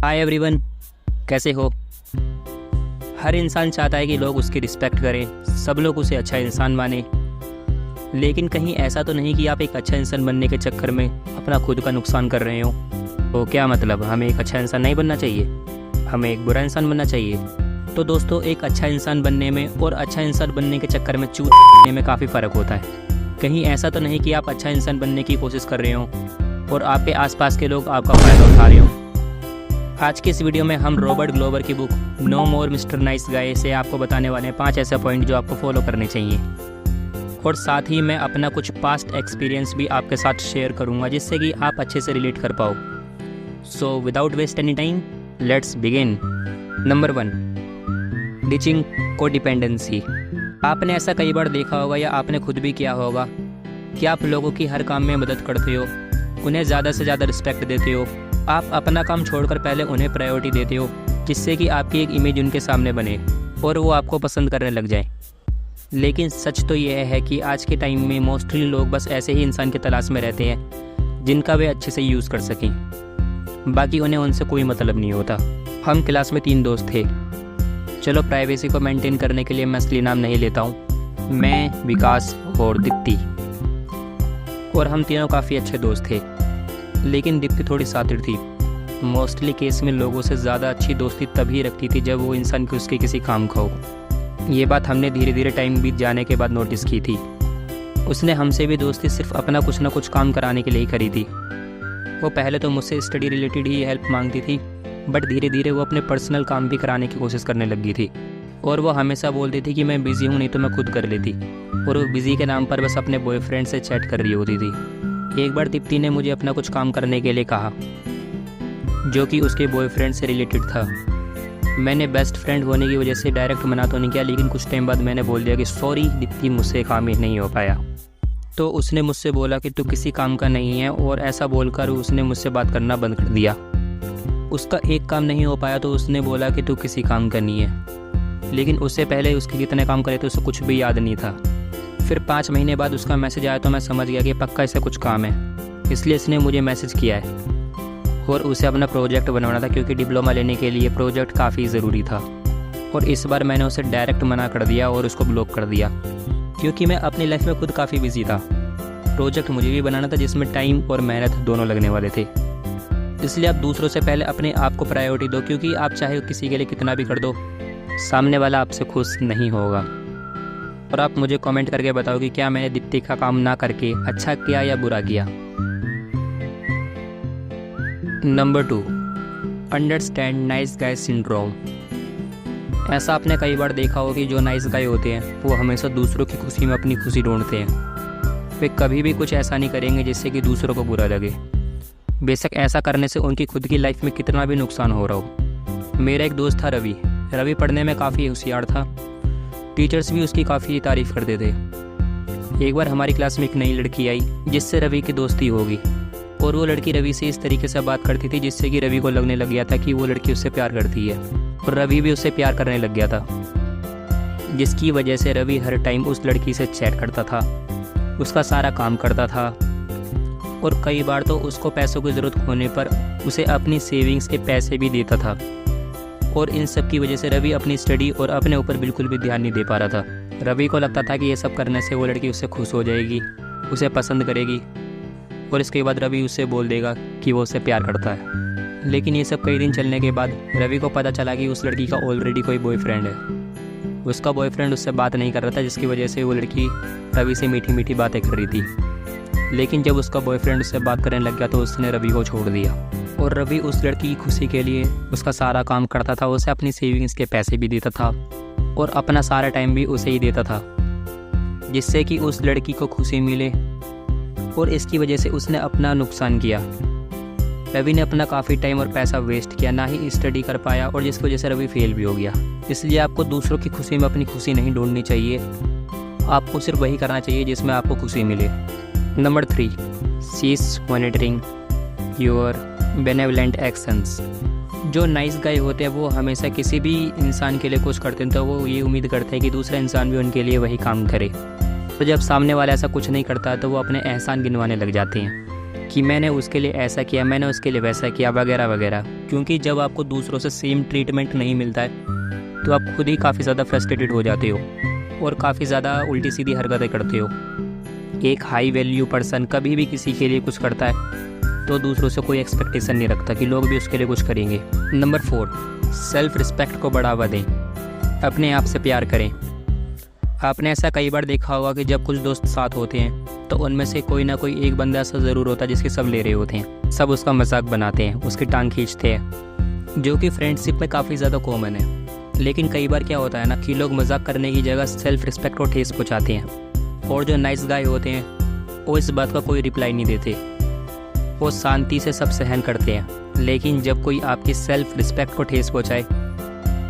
Hi everyone, कैसे हो। हर इंसान चाहता है कि लोग उसकी रिस्पेक्ट करें, सब लोग उसे अच्छा इंसान माने। लेकिन कहीं ऐसा तो नहीं कि आप एक अच्छा इंसान बनने के चक्कर में अपना खुद का नुकसान कर रहे हो। तो क्या मतलब, हमें एक अच्छा इंसान नहीं बनना चाहिए, हमें एक बुरा इंसान बनना चाहिए। तो दोस्तों, एक अच्छा इंसान बनने में और अच्छा इंसान बनने के चक्कर में चूत बनने में काफ़ी फ़र्क होता है। कहीं ऐसा तो नहीं कि आप अच्छा इंसान बनने की कोशिश कर रहे हो और आपके आसपास के लोग आपका फ़ायदा उठा रहे हो। आज के इस वीडियो में हम रॉबर्ट ग्लोवर की बुक नो मोर मिस्टर नाइस गाय से आपको बताने वाले हैं 5 ऐसे पॉइंट जो आपको फॉलो करने चाहिए। और साथ ही मैं अपना कुछ पास्ट एक्सपीरियंस भी आपके साथ शेयर करूंगा जिससे कि आप अच्छे से रिलेट कर पाओ। So without waste any time, let's begin. Number 1, teaching codependency. आपने ऐसा कई बार देखा होगा या आपने खुद भी किया होगा कि आप लोगों की हर काम में मदद करते हो, उन्हें ज़्यादा से ज़्यादा रिस्पेक्ट देते हो, आप अपना काम छोड़कर पहले उन्हें प्रायोरिटी देते हो जिससे कि आपकी एक इमेज उनके सामने बने और वो आपको पसंद करने लग जाए। लेकिन सच तो यह है कि आज के टाइम में मोस्टली लोग बस ऐसे ही इंसान की तलाश में रहते हैं जिनका वे अच्छे से यूज़ कर सकें, बाकी उन्हें उनसे कोई मतलब नहीं होता। हम क्लास में 3 दोस्त थे। चलो, प्राइवेसी को मेंटेन करने के लिए मैं असली नाम नहीं लेता हूँ। मैं, विकास और दीप्ति। और हम तीनों काफ़ी अच्छे दोस्त थे, लेकिन दीप्ति थोड़ी शातिर थी। मोस्टली केस में लोगों से ज़्यादा अच्छी दोस्ती तभी रखती थी जब वो इंसान की उसके किसी काम का हो। ये बात हमने धीरे धीरे टाइम बीत जाने के बाद नोटिस की थी। उसने हमसे भी दोस्ती सिर्फ अपना कुछ ना कुछ काम कराने के लिए ही करी थी। वो पहले तो मुझसे स्टडी रिलेटेड ही हेल्प मांगती थी, बट धीरे धीरे वो अपने पर्सनल काम भी कराने की कोशिश करने लगी थी। और वो हमेशा बोलती थी कि मैं बिज़ी हूँ, नहीं तो मैं खुद कर लेती। और वो बिज़ी के नाम पर बस अपने बॉयफ्रेंड से चैट कर रही होती थी। एक बार दीप्ति ने मुझे अपना कुछ काम करने के लिए कहा जो कि उसके बॉयफ्रेंड से रिलेटेड था। मैंने बेस्ट फ्रेंड होने की वजह से डायरेक्ट मना तो नहीं किया, लेकिन कुछ टाइम बाद मैंने बोल दिया कि सॉरी दीप्ति, मुझसे काम ही नहीं हो पाया। तो उसने मुझसे बोला कि तू किसी काम का नहीं है, और ऐसा बोलकर उसने मुझसे बात करना बंद कर दिया। उसका एक काम नहीं हो पाया तो उसने बोला कि तू किसी काम का नहीं है, लेकिन उससे पहले उसके कितने काम करे तो उसे कुछ भी याद नहीं था। फिर 5 महीने बाद उसका मैसेज आया तो मैं समझ गया कि पक्का इसे कुछ काम है, इसलिए इसने मुझे मैसेज किया है। और उसे अपना प्रोजेक्ट बनवाना था क्योंकि डिप्लोमा लेने के लिए प्रोजेक्ट काफ़ी ज़रूरी था। और इस बार मैंने उसे डायरेक्ट मना कर दिया और उसको ब्लॉक कर दिया, क्योंकि मैं अपनी लाइफ में खुद काफ़ी बिजी था। प्रोजेक्ट मुझे भी बनाना था जिसमें टाइम और मेहनत दोनों लगने वाले थे। इसलिए आप दूसरों से पहले अपने आप को प्रायोरिटी दो, क्योंकि आप चाहे किसी के लिए कितना भी कर दो, सामने वाला आपसे खुश नहीं होगा। और आप मुझे कमेंट करके बताओ कि क्या मैंने दीप्ति का काम ना करके अच्छा किया या बुरा किया। Number 2, understand nice guy syndrome. ऐसा आपने कई बार देखा हो कि जो नाइस गाय होते हैं वो हमेशा दूसरों की खुशी में अपनी खुशी ढूंढते हैं। वे कभी भी कुछ ऐसा नहीं करेंगे जिससे कि दूसरों को बुरा लगे, बेशक ऐसा करने से उनकी खुद की लाइफ में कितना भी नुकसान हो रहा हो। मेरा एक दोस्त था रवि पढ़ने में काफ़ी होशियार था, टीचर्स भी उसकी काफ़ी तारीफ़ करते थे। एक बार हमारी क्लास में एक नई लड़की आई जिससे रवि की दोस्ती होगी, और वो लड़की रवि से इस तरीके से बात करती थी जिससे कि रवि को लगने लग गया था कि वो लड़की उससे प्यार करती है, और रवि भी उससे प्यार करने लग गया था। जिसकी वजह से रवि हर टाइम उस लड़की से चैट करता था, उसका सारा काम करता था, और कई बार तो उसको पैसों की ज़रूरत होने पर उसे अपनी सेविंग्स के पैसे भी देता था। और इन सब की वजह से रवि अपनी स्टडी और अपने ऊपर बिल्कुल भी ध्यान नहीं दे पा रहा था। रवि को लगता था कि ये सब करने से वो लड़की उससे खुश हो जाएगी, उसे पसंद करेगी, और इसके बाद रवि उससे बोल देगा कि वो उससे प्यार करता है। लेकिन ये सब कई दिन चलने के बाद रवि को पता चला कि उस लड़की का ऑलरेडी कोई बॉयफ्रेंड है। उसका बॉयफ्रेंड उससे बात नहीं कर रहा था, जिसकी वजह से वो लड़की रवि से मीठी मीठी बातें कर रही थी। लेकिन जब उसका बॉयफ्रेंड उससे बात करने लग गया तो उसने रवि को छोड़ दिया। और रवि उस लड़की की खुशी के लिए उसका सारा काम करता था, उसे अपनी सेविंग्स के पैसे भी देता था और अपना सारा टाइम भी उसे ही देता था, जिससे कि उस लड़की को खुशी मिले। और इसकी वजह से उसने अपना नुकसान किया। रवि ने अपना काफ़ी टाइम और पैसा वेस्ट किया, ना ही स्टडी कर पाया, और जिसकी वजह से रवि फेल भी हो गया। इसलिए आपको दूसरों की खुशी में अपनी खुशी नहीं ढूंढनी चाहिए, आपको सिर्फ वही करना चाहिए जिसमें आपको खुशी मिले। Number 3, cease monitoring your benevolent actions. जो नाइस गाय होते हैं वो हमेशा किसी भी इंसान के लिए कुछ करते हैं तो वो ये उम्मीद करते हैं कि दूसरा इंसान भी उनके लिए वही काम करे। तो जब सामने वाला ऐसा कुछ नहीं करता तो वो अपने एहसान गिनवाने लग जाते हैं कि मैंने उसके लिए ऐसा किया, मैंने उसके लिए वैसा किया, वगैरह वगैरह। क्योंकि जब आपको दूसरों से सेम ट्रीटमेंट नहीं मिलता है तो आप खुद ही काफ़ी ज़्यादा फ्रस्ट्रेटेड हो जाते हो और काफ़ी ज़्यादा उल्टी सीधी हरकतें करते हो। एक हाई वैल्यू पर्सन कभी भी किसी के लिए कुछ करता है तो दूसरों से कोई एक्सपेक्टेशन नहीं रखता कि लोग भी उसके लिए कुछ करेंगे। नंबर 4, सेल्फ रिस्पेक्ट को बढ़ावा दें। अपने आप से प्यार करें। आपने ऐसा कई बार देखा होगा कि जब कुछ दोस्त साथ होते हैं तो उनमें से कोई ना कोई एक बंदा ऐसा ज़रूर होता है जिसके सब ले रहे होते हैं, सब उसका मजाक बनाते हैं, उसकी टांग खींचते हैं, जो कि फ्रेंडशिप में काफ़ी ज़्यादा कॉमन है। लेकिन कई बार क्या होता है ना कि लोग मजाक करने की जगह सेल्फ रिस्पेक्ट को ठेस पहुँचाते हैं, और जो नाइस गाय होते हैं वो इस बात का कोई रिप्लाई नहीं देते, वो शांति से सब सहन करते हैं। लेकिन जब कोई आपकी सेल्फ रिस्पेक्ट को ठेस पहुँचाए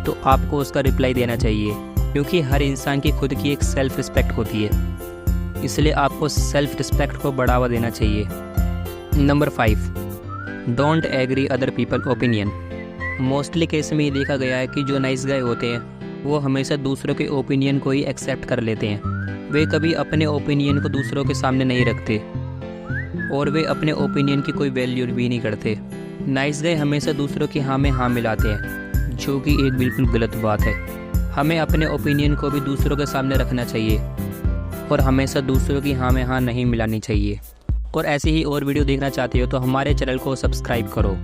तो आपको उसका रिप्लाई देना चाहिए, क्योंकि हर इंसान की खुद की एक सेल्फ रिस्पेक्ट होती है, इसलिए आपको सेल्फ रिस्पेक्ट को बढ़ावा देना चाहिए। Number 5, don't agree other people opinion. Mostly case में ये देखा गया है कि जो नाइस गाय होते हैं वो हमेशा दूसरों के ओपिनियन को ही एक्सेप्ट कर लेते हैं। वे कभी अपने ओपिनियन को दूसरों के सामने नहीं रखते और वे अपने ओपिनियन की कोई वैल्यू भी नहीं करते। नाइस गाय हमेशा दूसरों की हाँ में हाँ मिलाते हैं, जो कि एक बिल्कुल गलत बात है। हमें अपने ओपिनियन को भी दूसरों के सामने रखना चाहिए और हमेशा दूसरों की हाँ में हाँ नहीं मिलानी चाहिए। और ऐसे ही और वीडियो देखना चाहते हो तो हमारे चैनल को सब्सक्राइब करो।